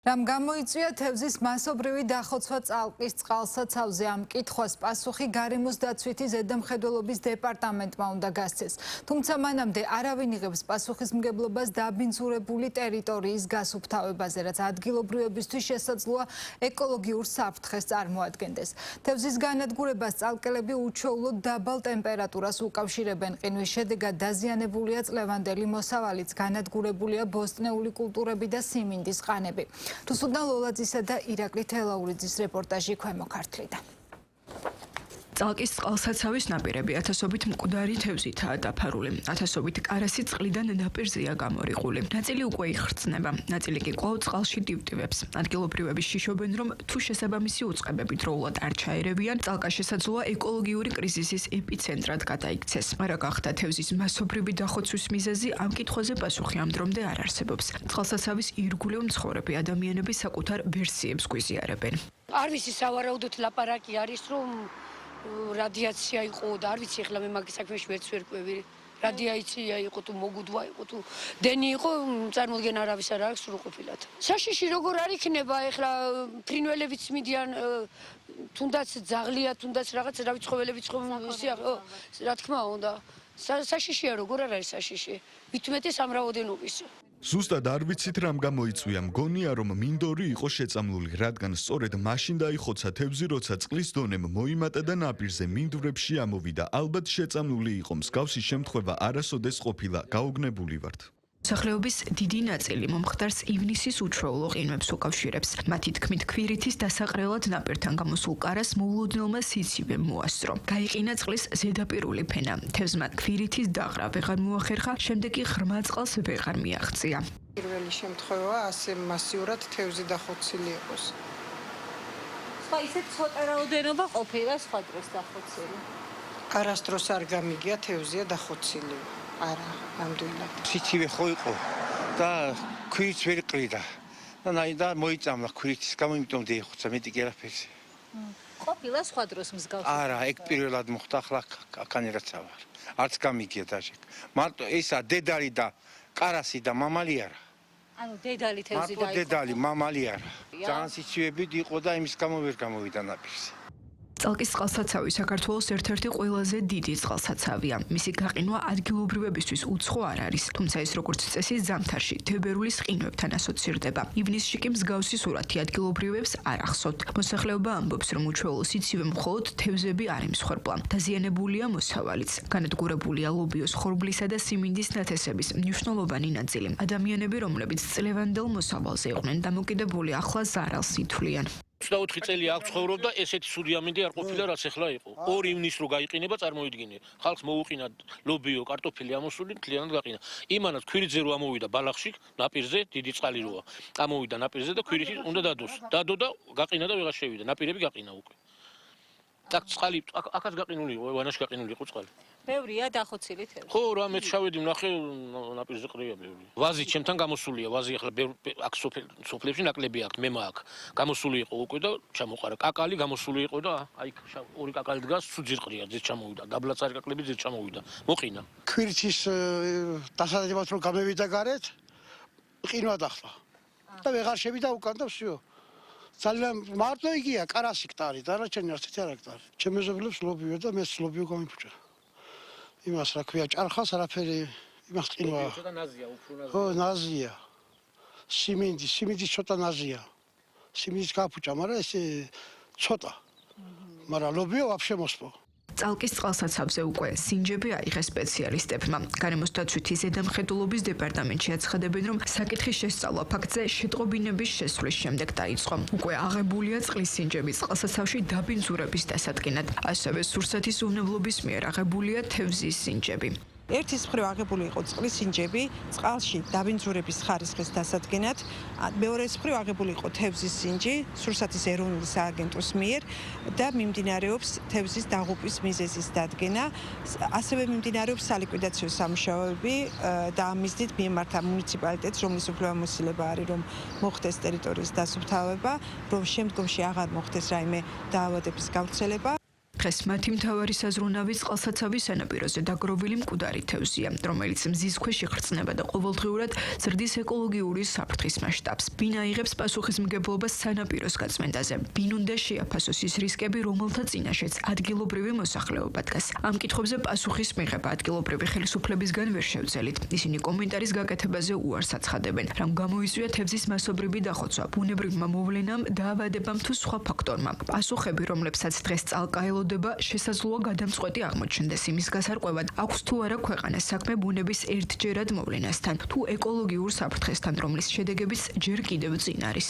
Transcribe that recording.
რამ გამოიწვია თევზის მასობრივი დახოცვა წალკის წყალსაცავზე ამ კითხვას პასუხი გარემოს დაცვითი ზედამხედველობის დეპარტამენტმა უნდა გასცეს. თუმცა მანამდე არავინ იღებს პასუხისმგებლობას დაბინძურებული ტერიტორიის გასუფთავებაზე, რაც ადგილობრივებისთვის შესაძლოა ეკოლოგიურ საფრთხეს წარმოადგენდეს. თევზის განადგურებას წალკელები უჩვეულოდ დაბალ ტემპერატურას უკავშირებენ. ყინვის შედეგად დაზიანებულია წლევანდელი მოსავალიც, განადგურებულია ბოსტნეული კულტურები და სიმინდის ყანები. რუსუდან ლოლაძისა და ირაკლი თელაურიძის რეპორტაჟი ქვემო ქართლიდან. წალკის წყალსაცავის ნაპირები ათასობით მკვდარი თევზითაა დაფარული. ათასობით კარასი წყლიდან ნაპირზეა გამორიყული. ნაწილი უკვე იხრწნება, ნაწილი კი კვლავ წყალში ტივტივებს. ადგილობრივები შიშობენ, რომ თუ შესაბამისი უწყებები დროულად არ ჩაერევიან, წალკა შესაძლოა ეკოლოგიური კრიზისის ეპიცენტრად გადაიქცეს. არა გახდა თევზის მასობრივი დახოცვის მიზეზი, ამ კითხვაზე პასუხი ამ დრომდე არ არსებობს. წყალსაცავის ირგვლივ მცხოვრები ადამიანები საკუთარ ვერსიებს გვიზიარებენ. არ ვიცი სავარაუდოდ ლაპარაკი არის, რომ რადიაცია იყო და არ ვიცი ახლა მე მაგის საქმეში ვერც ვერ ყვევი. რადიაცია იყო თუ მოგუდვა იყო თუ დენი იყო, წარმოუდგენ არავის არ აქვს სრულყოფილად. საშიში როგორ არ იქნება ახლა ფრინველებიც მიდიან თუნდაც ძაღლია, თუნდაც რაღაც რავი ცხოველებიც რა თქმა უნდა. საშიშია როგორ არ არის საშიში? მithumetes სამრაოდენობის. ზუსტად არ ვიცით რამ გამოიწვია, მგონია რომ მინდორი იყო შეწამლული, რადგან სწორედ მაშინ დაიხოცა თევზი, როცა წყლის დონემ მოიმატა და ნაპირზე მინდვრებში ამოვიდა. ალბათ შეწამლული იყო, მსგავსი შემთხვევა არასოდეს ყოფილა, გაოგნებული ვართ. მოსახლეობის დიდი ნაწილი მომხდარს ივნისის უჩვეულო ყინვებს უკავშირებს. მათი თქმით, ქვირითის დასაყრელად ნაპირთან გამოსულ კარას მოულოდნელმა სიცივემ მოასწრო. გაიყინა წყლის ზედაპირული ფენა. თევზმა ქვირითის დაღრა ვეღარ მოახერხა, შემდეგ კი ღრმა წყალს ვეღარ მიაღწია. პირველი შემთხვევა ასე მასიურად თევზი დახოცილი იყოს. სხვა ისეთ ცოტა რაოდენობა ყოფილა სხვა დროს დახოცილი. არასდროს არ გამიგია თევზია დახოცილი. არა, ნამდვილად. სიცივე ხო იყო და ქვირიც ვერ ყრიდა. და მოიწამლა ქვირითის გამო, იმიტომ დაიხოცა მეტი კი არაფერი. ყოფილა სხვა დროს მსგავსი. არა, ეგ პირველად მოხდა, ახლა აქანერაც ავარ. არც გამიგია დაჟეკ. მარტო ესა დედალი და კარასი და მამალი არა. ანუ დედალი თევზი დაიხო. მარტო დედალი, მამალი არა. ძალიან სიცივებით იყო და იმის გამო ვერ გამოვიდა ნაპირზე. წალკის წყალსაცავი საქართველოს ერთ-ერთი ყველაზე დიდი წყალსაცავია. მისი გაყინვა ადგილობრივებისთვის უცხო არ არის, თუმცა ის როგორც წესი ზამთარში თებერვლის ყინვებთან ასოცირდება. ივნისში კი მსგავსი სურათი ადგილობრივებს არ ახსოვთ. მოსახლეობა ამბობს, რომ უჩვეულო სიცივე მხოლოდ თევზები არ იმსხვერპლა. დაზიანებულია მოსავალიც. განადგურებულია ლობიოს ხორბლისა და სიმინდის ნათესების მნიშვნელოვანი ნაწილი. ადამიანები, რომლებიც წლევანდელ მოსავალზე იყვნენ დამოკიდებული, ახლა ზარალს ითვლიან. 24 წელი აქ ცხოვრობდა, ესეთი სუდი ამინდი არ ყოფილა, რაც ახლა იყო. 2 ივნისს რო გაიყინება, წარმოიდგინე. ხალხს მოუყინა ლობიო, კარტოფილი ამოსული, მთლიანად გაყინა. იმანაც ქვირითზე რო ამოვიდა ბალახში, ნაპირზე, დიდი წყალი როა. ამოვიდა ნაპირზე და ქვირითი უნდა დადოს. დადო და გაყინა და ვეღარ შევიდა. ნაპირები გაყინა უკვე. აქ წყალი, აქაც გაყინული იყო, ვანაში გაყინული იყო წყალი. ბევრია დახოცილი თევზი. ხო, რამე შავედი ვნახე, ნაპირზე ყრია ბევრი. ვაზი ჩემთან გამოსულია, ვაზი ახლა აქ სოფლებში ნაკლები აქვს, მე მაქვს. გამოსული იყო უკვე და ჩამოყარა. კაკალი გამოსული იყო და აი ორი კაკალი დგას, სუძი ყრია, ძე ჩამოვიდა. დაბლაცარი კაკლები ძე ჩამოვიდა. მოყინა. ქვირითის დასადებად რომ გამევიდა გარეთ, ყინვა დახლა. და ვეღარ შევიდა უკან და всё. ძალიან მარტო იგია, კარასი ქტარი, დანარჩენი არცეთი არ აქტარი. ჩემ მეზობლებს ლობიო და მეც ლობიო გამიფუჭა. იმას რა ქვია, ჭარხას არაფერი იმას ყინვა. ცოტა ნაზია, უფრო ნაზია. ხო, ნაზია. სიმინდი ცოტა ნაზია. სიმინდის გაფუჭა, მაგრამ ესე ცოტა. მაგრამ ლობიო ვაფშე მოსპო. წალკის წყალსაცავზე უკვე სინჯები აიღეს სპეციალისტებმა. გარემოს დაცვითი ზედამხედველობის დეპარტამენტში აცხადებენ, რომ საკითხის შესწავლა ფაქტზე შეტყობინების შესვლის შემდეგ დაიწყო. უკვე აღებულია წყლის სინჯები წყალსაცავში დაბინძურების დასადგენად. ასევე სურსათის უვნებლობის მიერ აღებულია თევზის სინჯები. ერთის მხრივ აღებული იყო წყლის სინჯები წყალში დაბინძურების ხარისხის დასადგენად, მეორეს მხრივ აღებული იყო თევზის სინჯი სურსათის ეროვნული სააგენტოს მიერ და მიმდინარეობს თევზის დაღუპვის მიზეზის დადგენა. ასევე მიმდინარეობს სალიკვიდაციო სამუშაოები და ამ მიზნით მიემართა მუნიციპალიტეტს, რომლის უფლებამოსილება არის, რომ მოხდეს ტერიტორიის დასუფთავება, რომ შემდგომში აღარ მოხდეს რაიმე დაავადების გავრცელება. დღეს მათი მთავარი საზრუნავი წყალსაცავის სანაპიროზე დაგროვილი მკვდარი თევზია, რომელიც მზის ქვეშ იხრწნება და ყოველდღიურად ზრდის ეკოლოგიური საფრთხის მასშტაბს. ბინა იღებს პასუხისმგებლობას სანაპიროს გაწმენდაზე. ბინ უნდა შეაფასოს ის რისკები, რომელთა წინაშეც ადგილობრივი მოსახლეობა დგას. ამ კითხვებზე პასუხის მიღება ადგილობრივი ხელისუფლებისგან ვერ შევძელით. ისინი კომენტარის გაკეთებაზე უარს აცხადებენ, რომ გამოიწვია თევზის მასობრივი დახოცვა, ბუნებრივმა მოვლენამ, დაავადებამ თუ სხვა ფაქტორმა. პასუხები, რომლებსაც დღეს წალკა ელოდება, შესაძლოა გადამწყვეტი აღმოჩნდეს იმის გასარკვევად, აქვს თუ არა ქვეყანას საქმე ბუნების ერთჯერად მოვლენასთან, თუ ეკოლოგიურ საფრთხესთან, რომლის შედეგებიც ჯერ კიდევ წინ არის.